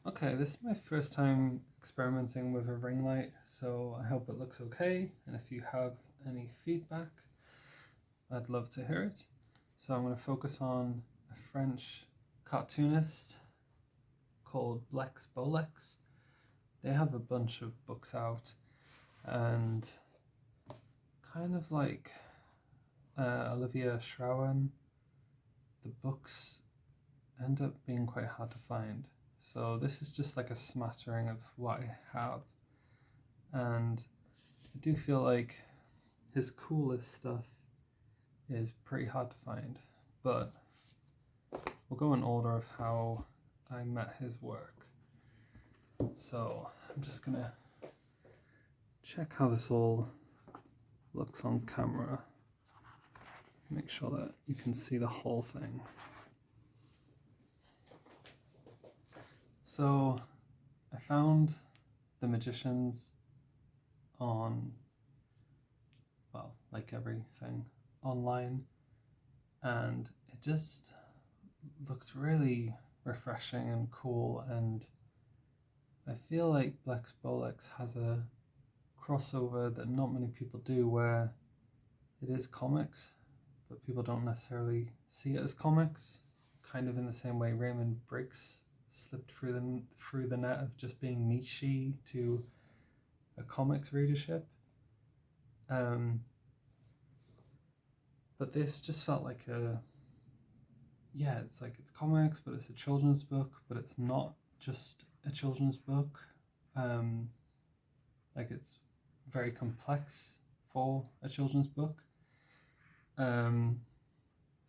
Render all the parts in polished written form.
Okay, this is my first time experimenting with a ring light, so I hope it looks okay. And if you have any feedback, I'd love to hear it. So I'm going to focus on a French cartoonist called Blexbolex. They have a bunch of books out, and kind of like Olivia Schrauen, the books end up being quite hard to find. So this is just like a smattering of what I have. And I do feel like his coolest stuff is pretty hard to find. But we'll go in order of how I met his work. So I'm just gonna check how this all looks on camera. Make sure that you can see the whole thing. So I found The Magicians on, well, like everything online, and it just looked really refreshing and cool, and I feel like Blexbolex has a crossover that not many people do, where it is comics but people don't necessarily see it as comics, kind of in the same way Raymond Briggs slipped through the net of just being niche-y to a comics readership. But this just felt like it's like it's comics, but it's a children's book, but it's not just a children's book. Like it's very complex for a children's book.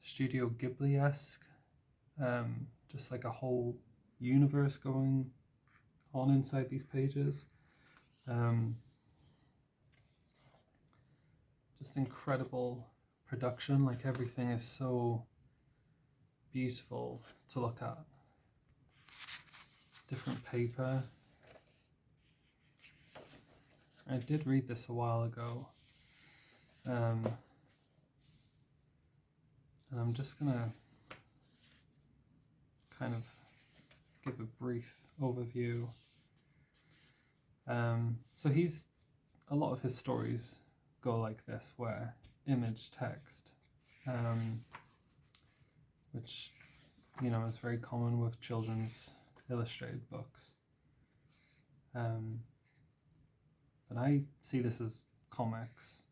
Studio Ghibli-esque, just like a whole universe going on inside these pages. Just incredible production, like everything is so beautiful to look at. Different paper. I did read this a while ago, and I'm just gonna kind of give a brief overview. So a lot of his stories go like this, where image text, which is very common with children's illustrated books. But I see this as comics.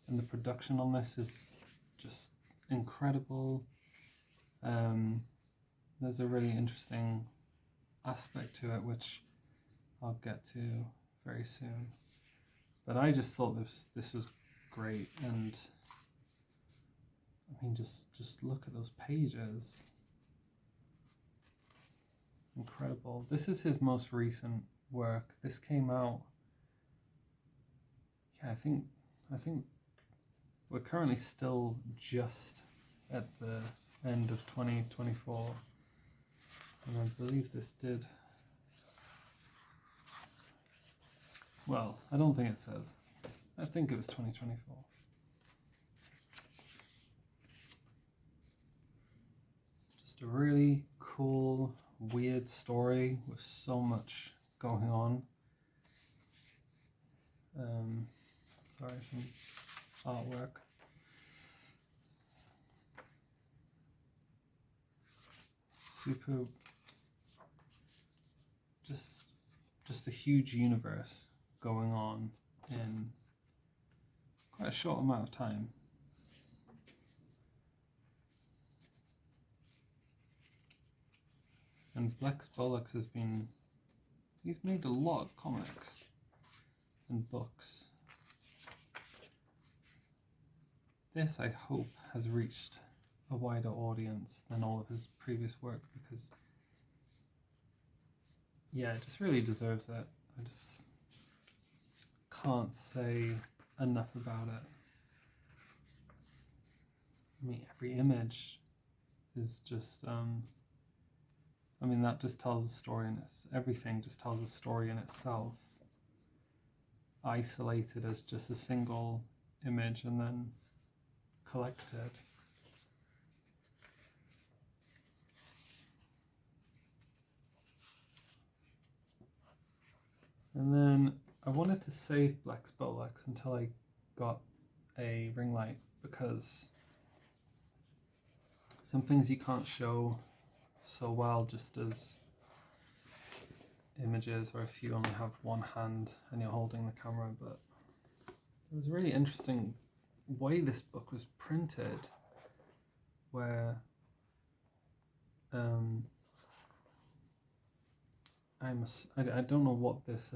And the production on this is just incredible. There's a really interesting aspect to it, which I'll get to very soon. But I just thought this was great, and I mean, just look at those pages. Incredible. This is his most recent work. This came out, I think we're currently still just at the end of 2024, and I believe this did, well, I don't think it says. I think it was 2024. Just a really cool, weird story with so much going on. Sorry, some artwork. Super, just a huge universe going on in quite a short amount of time. And Blexbolex he's made a lot of comics and books. This, I hope, has reached a wider audience than all of his previous work, because it just really deserves it. I just can't say enough about it. I mean, every image is just that just tells a story, and everything just tells a story in itself, isolated as just a single image, and then collected. And then I wanted to save Blexbolex until I got a ring light, because some things you can't show so well just as images, or if you only have one hand and you're holding the camera. But it was a really interesting way this book was printed, where I don't know what this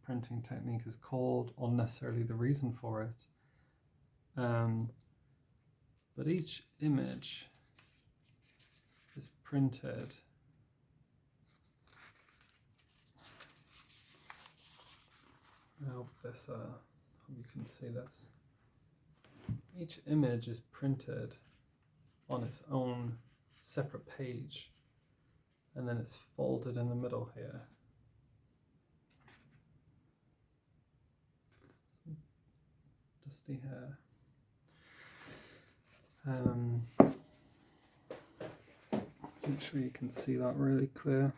printing technique is called, or necessarily the reason for it, but each image is printed I hope you can see this. Each image is printed on its own separate page, and then it's folded in the middle here. Some dusty hair. Let's make sure you can see that really clear.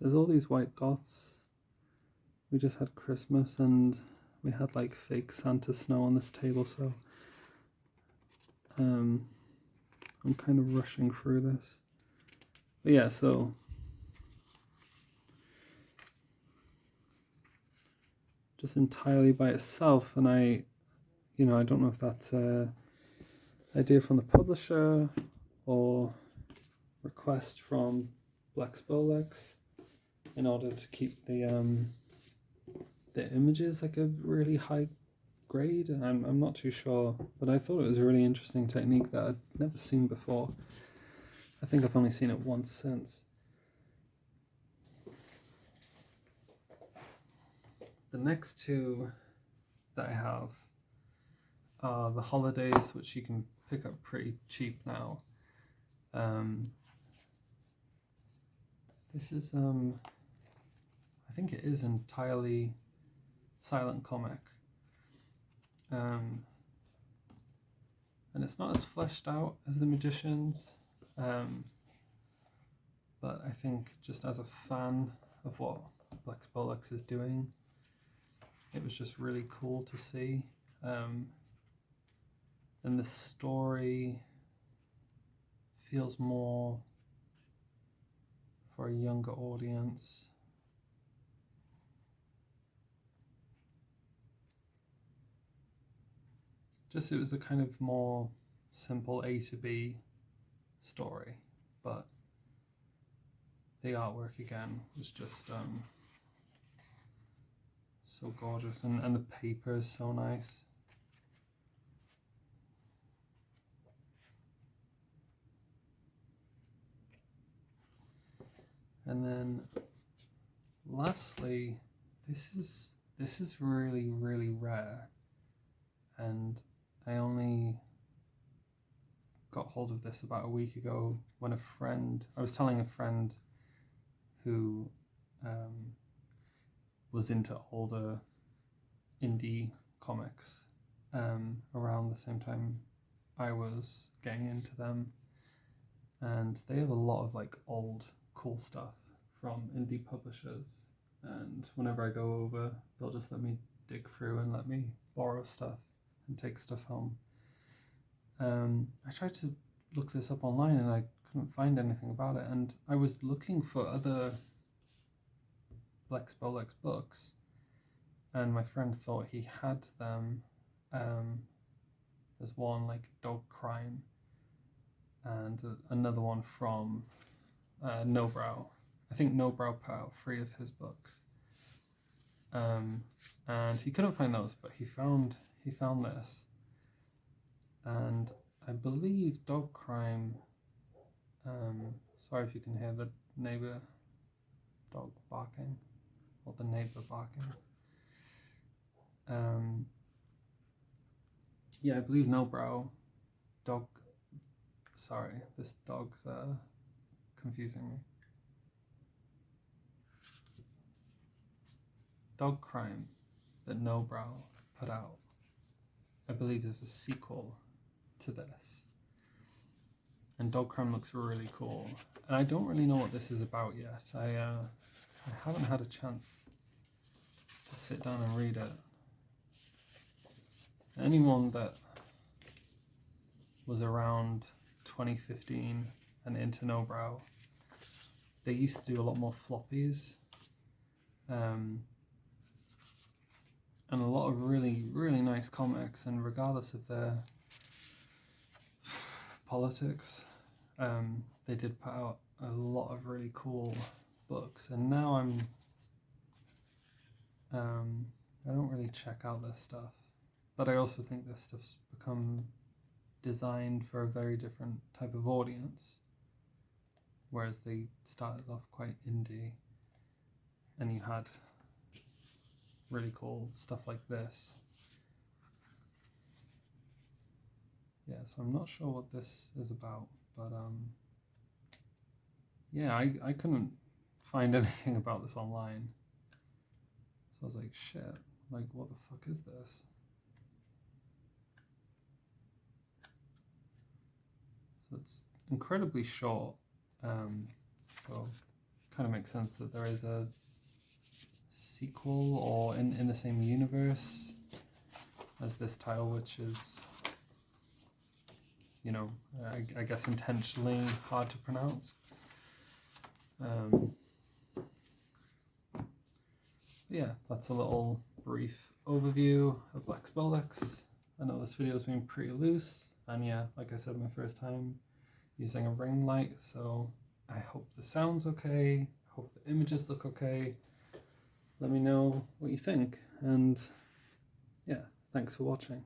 There's all these white dots. We just had Christmas and we had like fake Santa snow on this table, so I'm kind of rushing through this. But yeah, so just entirely by itself, and I don't know if that's an idea from the publisher or request from Blexbolex in order to keep the images like a really high grade. I'm not too sure, but I thought it was a really interesting technique that I'd never seen before. I think I've only seen it once since. The next two that I have are the holidays, which you can pick up pretty cheap now. This is I think it is entirely silent comic, and it's not as fleshed out as The Magicians, but I think just as a fan of what Blexbolex is doing, it was just really cool to see. And the story feels more for a younger audience. Just, it was a kind of more simple A to B story, but the artwork again was just so gorgeous, and the paper is so nice. And then lastly, this is really, really rare, and I only got hold of this about a week ago when I was telling a friend who was into older indie comics around the same time I was getting into them, and they have a lot of like old cool stuff from indie publishers, and whenever I go over, they'll just let me dig through and let me borrow stuff and take stuff home. I tried to look this up online and I couldn't find anything about it, and I was looking for other Blexbolex books, and my friend thought he had them. There's one like Dog Crime, and another one from No Brow. I think No Brow put out 3 of his books, and he couldn't find those, but he found this, and I believe Dog Crime. Sorry if you can hear the neighbor dog barking, or the neighbor barking. Yeah, I believe No Brow Dog. Sorry, this dog's confusing me. Dog Crime that No Brow put put out, I believe, is a sequel to this. And Dog Crime looks really cool. And I don't really know what this is about yet. I haven't had a chance to sit down and read it. Anyone that was around 2015 and into Nobrow, they used to do a lot more floppies. And a lot of really, really nice comics, and regardless of their politics, they did put out a lot of really cool books. And now I don't really check out this stuff, but I also think this stuff's become designed for a very different type of audience, whereas they started off quite indie, and you had really cool stuff like this. Yeah, so I'm not sure what this is about, but yeah, I couldn't find anything about this online. So I was like, shit, like what the fuck is this? So it's incredibly short, so kind of makes sense that there is a sequel or in the same universe as this title, which is, you know, I guess intentionally hard to pronounce. Yeah, that's a little brief overview of Blexbolex. I know this video has been pretty loose, and yeah, like I said, my first time using a ring light, so I hope the sound's okay, I hope the images look okay. Let me know what you think, and yeah, thanks for watching.